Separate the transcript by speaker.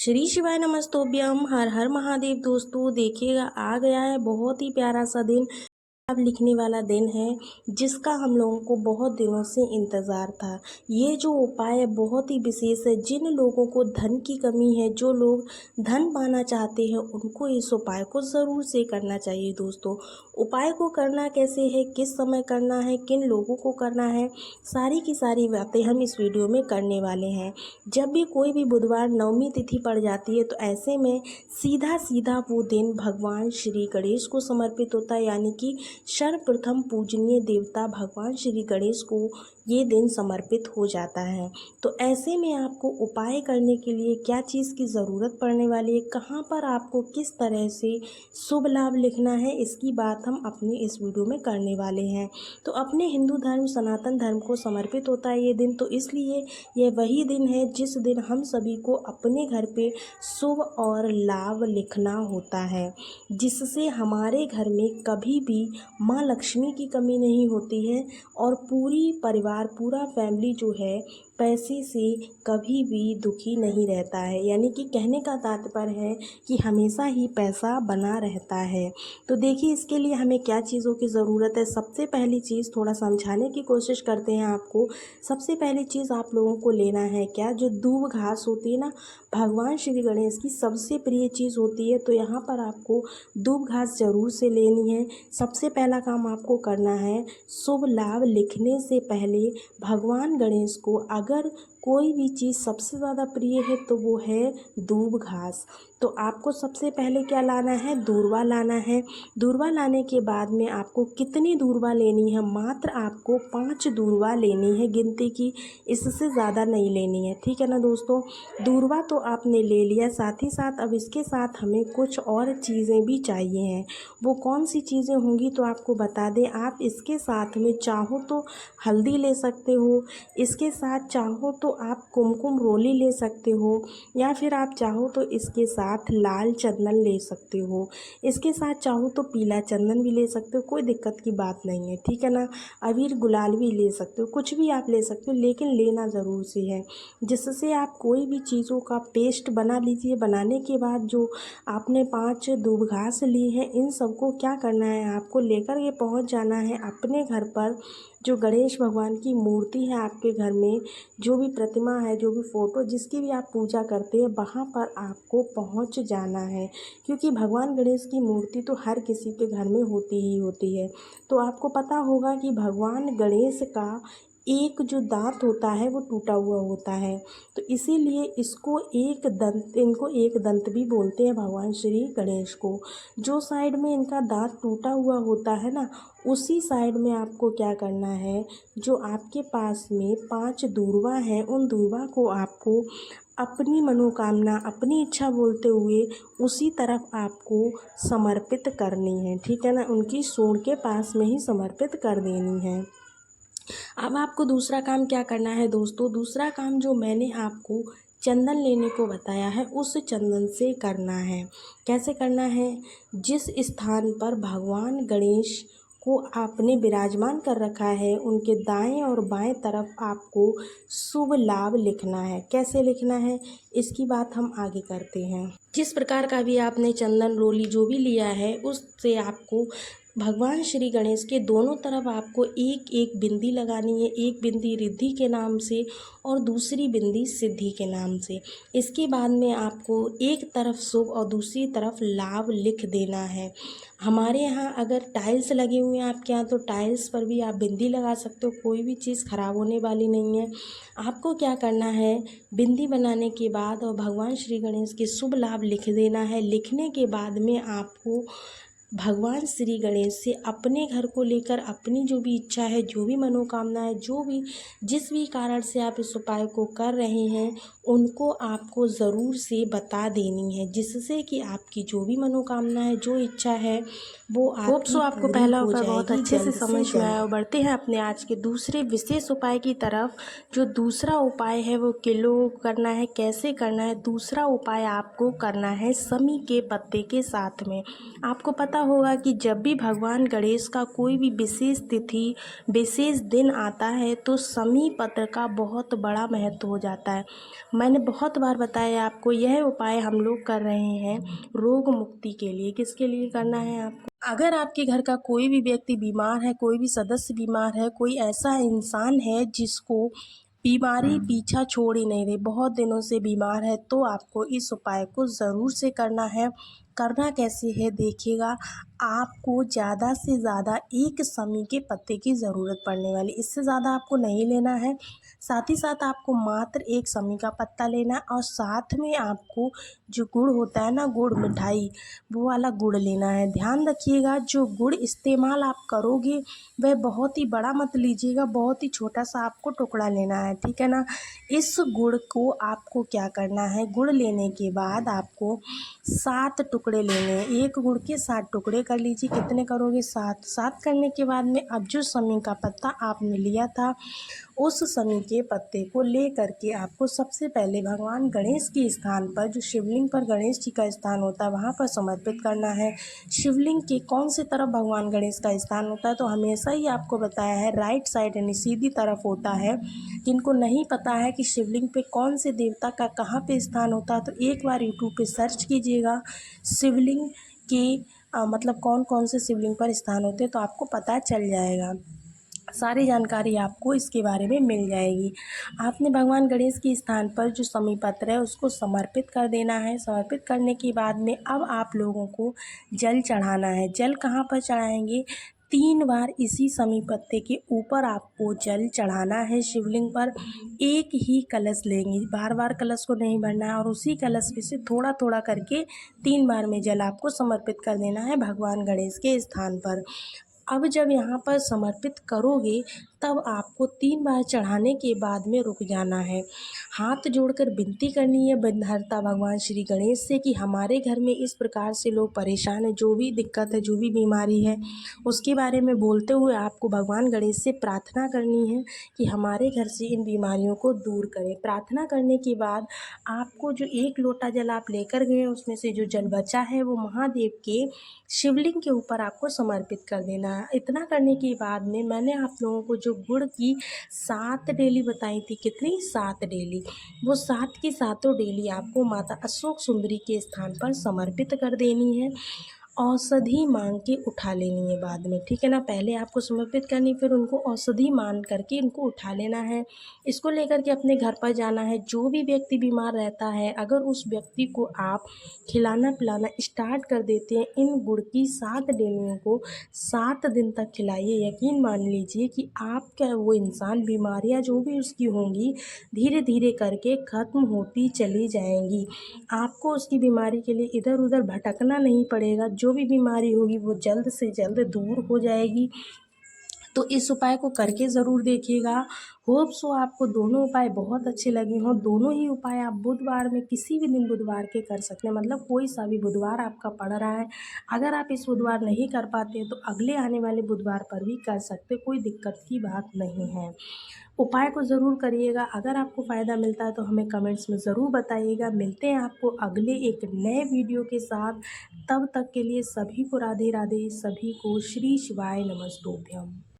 Speaker 1: श्री शिवाय नमस्तोभ्यम। हर हर महादेव। दोस्तों देखिएगा, आ गया है बहुत ही प्यारा सा दिन। अब लिखने वाला दिन है जिसका हम लोगों को बहुत दिनों से इंतज़ार था। ये जो उपाय है बहुत ही विशेष है। जिन लोगों को धन की कमी है, जो लोग धन पाना चाहते हैं, उनको इस उपाय को ज़रूर से करना चाहिए। दोस्तों, उपाय को करना कैसे है, किस समय करना है, किन लोगों को करना है, सारी की सारी बातें हम इस वीडियो में करने वाले हैं। जब भी कोई भी बुधवार नवमी तिथि पड़ जाती है तो ऐसे में सीधा सीधा वो दिन भगवान श्री गणेश को समर्पित होता है, यानी कि सर्वप्रथम पूजनीय देवता भगवान श्री गणेश को ये दिन समर्पित हो जाता है। तो ऐसे में आपको उपाय करने के लिए क्या चीज़ की ज़रूरत पड़ने वाली है, कहाँ पर आपको किस तरह से शुभ लाभ लिखना है, इसकी बात हम अपने इस वीडियो में करने वाले हैं। तो अपने हिंदू धर्म सनातन धर्म को समर्पित होता है ये दिन, तो इसलिए यह वही दिन है जिस दिन हम सभी को अपने घर पे शुभ और लाभ लिखना होता है, जिससे हमारे घर में कभी भी माँ लक्ष्मी की कमी नहीं होती है और पूरी परिवार पूरा फैमिली जो है पैसे से कभी भी दुखी नहीं रहता है। यानी कि कहने का तात्पर्य है कि हमेशा ही पैसा बना रहता है। तो देखिए, इसके लिए हमें क्या चीज़ों की ज़रूरत है। सबसे पहली चीज़ थोड़ा समझाने की कोशिश करते हैं आपको। सबसे पहली चीज़ आप लोगों को लेना है क्या, जो दूब घास होती है ना, भगवान श्री गणेश की सबसे प्रिय चीज़ होती है। तो यहाँ पर आपको दूब घास ज़रूर से लेनी है। सबसे पहला काम आपको करना है, शुभ लाभ लिखने से पहले भगवान गणेश को अगर कोई भी चीज़ सबसे ज़्यादा प्रिय है तो वो है दूब घास। तो आपको सबसे पहले क्या लाना है, दूर्वा लाना है। दूर्वा लाने के बाद में आपको कितनी दूर्वा लेनी है, मात्र आपको 5 दूर्वा लेनी है गिनती की, इससे ज़्यादा नहीं लेनी है। ठीक है ना दोस्तों। दूर्वा तो आपने ले लिया, साथ ही साथ अब इसके साथ हमें कुछ और चीज़ें भी चाहिए हैं। वो कौन सी चीज़ें होंगी तो आपको बता दें, आप इसके साथ में चाहो तो हल्दी ले सकते हो, इसके साथ चाहो तो आप कुमकुम रोली ले सकते हो, या फिर आप चाहो तो इसके साथ लाल चंदन ले सकते हो, इसके साथ चाहो तो पीला चंदन भी ले सकते हो, कोई दिक्कत की बात नहीं है। ठीक है ना। अबीर गुलाल भी ले सकते हो, कुछ भी आप ले सकते हो, लेकिन लेना ज़रूर से है, जिससे आप कोई भी चीज़ों का पेस्ट बना लीजिए। बनाने के बाद जो आपने 5 दूब घास ली है, इन सबको क्या करना है, आपको लेकर के पहुंच जाना है अपने घर पर। जो गणेश भगवान की मूर्ति है आपके घर में, जो भी प्रतिमा है, जो भी फ़ोटो जिसकी भी आप पूजा करते हैं, वहाँ पर आपको पहुँच जाना है। क्योंकि भगवान गणेश की मूर्ति तो हर किसी के घर में होती ही होती है। तो आपको पता होगा कि भगवान गणेश का एक जो दांत होता है वो टूटा हुआ होता है, तो इसीलिए इनको एक दंत भी बोलते हैं भगवान श्री गणेश को। जो साइड में इनका दांत टूटा हुआ होता है ना, उसी साइड में आपको क्या करना है, जो आपके पास में 5 दूर्वा हैं, उन दूर्वा को आपको अपनी मनोकामना, अपनी इच्छा बोलते हुए उसी तरफ आपको समर्पित करनी है। ठीक है ना। उनकी सूंड के पास में ही समर्पित कर देनी है। अब आपको दूसरा काम क्या करना है दोस्तों, दूसरा काम जो मैंने आपको चंदन लेने को बताया है, उस चंदन से करना है। कैसे करना है, जिस स्थान पर भगवान गणेश को आपने विराजमान कर रखा है, उनके दाएं और बाएं तरफ आपको शुभ लाभ लिखना है। कैसे लिखना है, इसकी बात हम आगे करते हैं। जिस प्रकार का भी आपने चंदन रोली जो भी लिया है, उससे आपको भगवान श्री गणेश के दोनों तरफ आपको एक एक बिंदी लगानी है। एक बिंदी रिद्धि के नाम से और दूसरी बिंदी सिद्धि के नाम से। इसके बाद में आपको एक तरफ शुभ और दूसरी तरफ लाभ लिख देना है। हमारे यहाँ अगर टाइल्स लगे हुए हैं आपके यहाँ, तो टाइल्स पर भी आप बिंदी लगा सकते हो, कोई भी चीज़ ख़राब होने वाली नहीं है। आपको क्या करना है, बिंदी बनाने के बाद और भगवान श्री गणेश के शुभ लाभ लिख देना है। लिखने के बाद में आपको भगवान श्री गणेश से अपने घर को लेकर अपनी जो भी इच्छा है, जो भी मनोकामना है, जो भी जिस भी कारण से आप इस उपाय को कर रहे हैं, उनको आपको ज़रूर से बता देनी है, जिससे कि आपकी जो भी मनोकामना है, जो इच्छा है, वो आपको पहला उपाय बहुत अच्छे से समझ में आया। और बढ़ते हैं अपने आज के दूसरे विशेष उपाय की तरफ। जो दूसरा उपाय है वो किलो करना है। कैसे करना है, दूसरा उपाय आपको करना है समी के पत्ते के साथ में। आपको पता होगा कि जब भी भगवान गणेश का कोई भी विशेष तिथि, विशेष दिन आता है तो शमी पत्र का बहुत बड़ा महत्व हो जाता है। मैंने बहुत बार बताया आपको, यह उपाय हम लोग कर रहे हैं रोग मुक्ति के लिए। किसके लिए करना है आपको? अगर आपके घर का कोई भी व्यक्ति बीमार है, कोई भी सदस्य बीमार है, कोई ऐसा इंसान है जिसको बीमारी पीछा छोड़ ही नहीं रही, बहुत दिनों से बीमार है, तो आपको इस उपाय को ज़रूर से करना है। करना कैसे है देखिएगा, आपको ज़्यादा से ज़्यादा एक शमी के पत्ते की ज़रूरत पड़ने वाली, इससे ज़्यादा आपको नहीं लेना है। साथ ही साथ आपको मात्र एक शमी का पत्ता लेना है और साथ में आपको जो गुड़ होता है ना, गुड़ मिठाई, वो वाला गुड़ लेना है। ध्यान रखिएगा, जो गुड़ इस्तेमाल आप करोगे वह बहुत ही बड़ा मत लीजिएगा, बहुत ही छोटा सा आपको टुकड़ा लेना है, ठीक है ना। इस गुड़ को आपको क्या करना है, गुड़ लेने के बाद आपको 7 टुकड़े लेने हैं। एक गुड़ के 7 टुकड़े कर लीजिए। कितने करोगे? 7। 7 करने के बाद में अब जो शमी का पत्ता आपने लिया था, उस शमी के पत्ते को ले करके आपको सबसे पहले भगवान गणेश के स्थान पर, जो शिवलिंग पर गणेश जी का स्थान होता है, वहाँ पर समर्पित करना है। शिवलिंग के कौन सी तरफ भगवान गणेश का स्थान होता है, तो हमेशा ही आपको बताया है राइट साइड यानी सीधी तरफ होता है। जिनको नहीं पता है कि शिवलिंग पे कौन से देवता का कहाँ पे स्थान होता है, तो एक बार यूट्यूब पे सर्च कीजिएगा शिवलिंग के मतलब कौन कौन से शिवलिंग पर स्थान होते हैं, तो आपको पता चल जाएगा। सारी जानकारी आपको इसके बारे में मिल जाएगी। आपने भगवान गणेश के स्थान पर जो शमी पत्र है उसको समर्पित कर देना है। समर्पित करने के बाद में अब आप लोगों को जल चढ़ाना है। जल कहाँ पर चढ़ाएंगे? 3 बार इसी शमी पत्ते के ऊपर आपको जल चढ़ाना है शिवलिंग पर। एक ही कलश लेंगे, बार बार कलश को नहीं भरना है, और उसी कलश में से थोड़ा थोड़ा करके 3 बार में जल आपको समर्पित कर देना है भगवान गणेश के स्थान पर। अब जब यहाँ पर समर्पित करोगे तब आपको 3 बार चढ़ाने के बाद में रुक जाना है। हाथ जोड़कर विनती करनी है विघ्नहर्ता भगवान श्री गणेश से कि हमारे घर में इस प्रकार से लोग परेशान हैं, जो भी दिक्कत है, जो भी बीमारी है, उसके बारे में बोलते हुए आपको भगवान गणेश से प्रार्थना करनी है कि हमारे घर से इन बीमारियों को दूर करें। प्रार्थना करने के बाद आपको जो 1 लोटा जल आप लेकर गए हैं, उसमें से जो जल बचा है वो महादेव के शिवलिंग के ऊपर आपको समर्पित कर देना है। इतना करने के बाद में मैंने आप लोगों को जो गुड़ की 7 डेली बताई थी, कितनी? 7 डेली, वो 7 की सातों डेली आपको माता अशोक सुंदरी के स्थान पर समर्पित कर देनी है। औषधि मांग के उठा लेनी है बाद में, ठीक है ना। पहले आपको समर्पित करनी, फिर उनको औषधि मान करके इनको उठा लेना है। इसको लेकर के अपने घर पर जाना है। जो भी व्यक्ति बीमार रहता है, अगर उस व्यक्ति को आप खिलाना पिलाना स्टार्ट कर देते हैं, इन गुड़ की 7 डेलियों को 7 दिन तक खिलाइए। यकीन मान लीजिए कि आपका वो इंसान, बीमारियां जो भी उसकी होंगी, धीरे धीरे करके ख़त्म होती चली जाएंगी। आपको उसकी बीमारी के लिए इधर उधर भटकना नहीं पड़ेगा। जो भी बीमारी होगी वो जल्द से जल्द दूर हो जाएगी। तो इस उपाय को करके ज़रूर देखिएगा। होप सो आपको दोनों उपाय बहुत अच्छे लगे हों। दोनों ही उपाय आप बुधवार में, किसी भी दिन बुधवार के कर सकते हैं, मतलब कोई सा भी बुधवार आपका पड़ रहा है। अगर आप इस बुधवार नहीं कर पाते हैं तो अगले आने वाले बुधवार पर भी कर सकते, कोई दिक्कत की बात नहीं है। उपाय को ज़रूर करिएगा। अगर आपको फ़ायदा मिलता है तो हमें कमेंट्स में ज़रूर बताइएगा। मिलते हैं आपको अगले एक नए वीडियो के साथ। तब तक के लिए सभी को राधे राधे, सभी को श्री शिवाय नमस्तुभ्यम।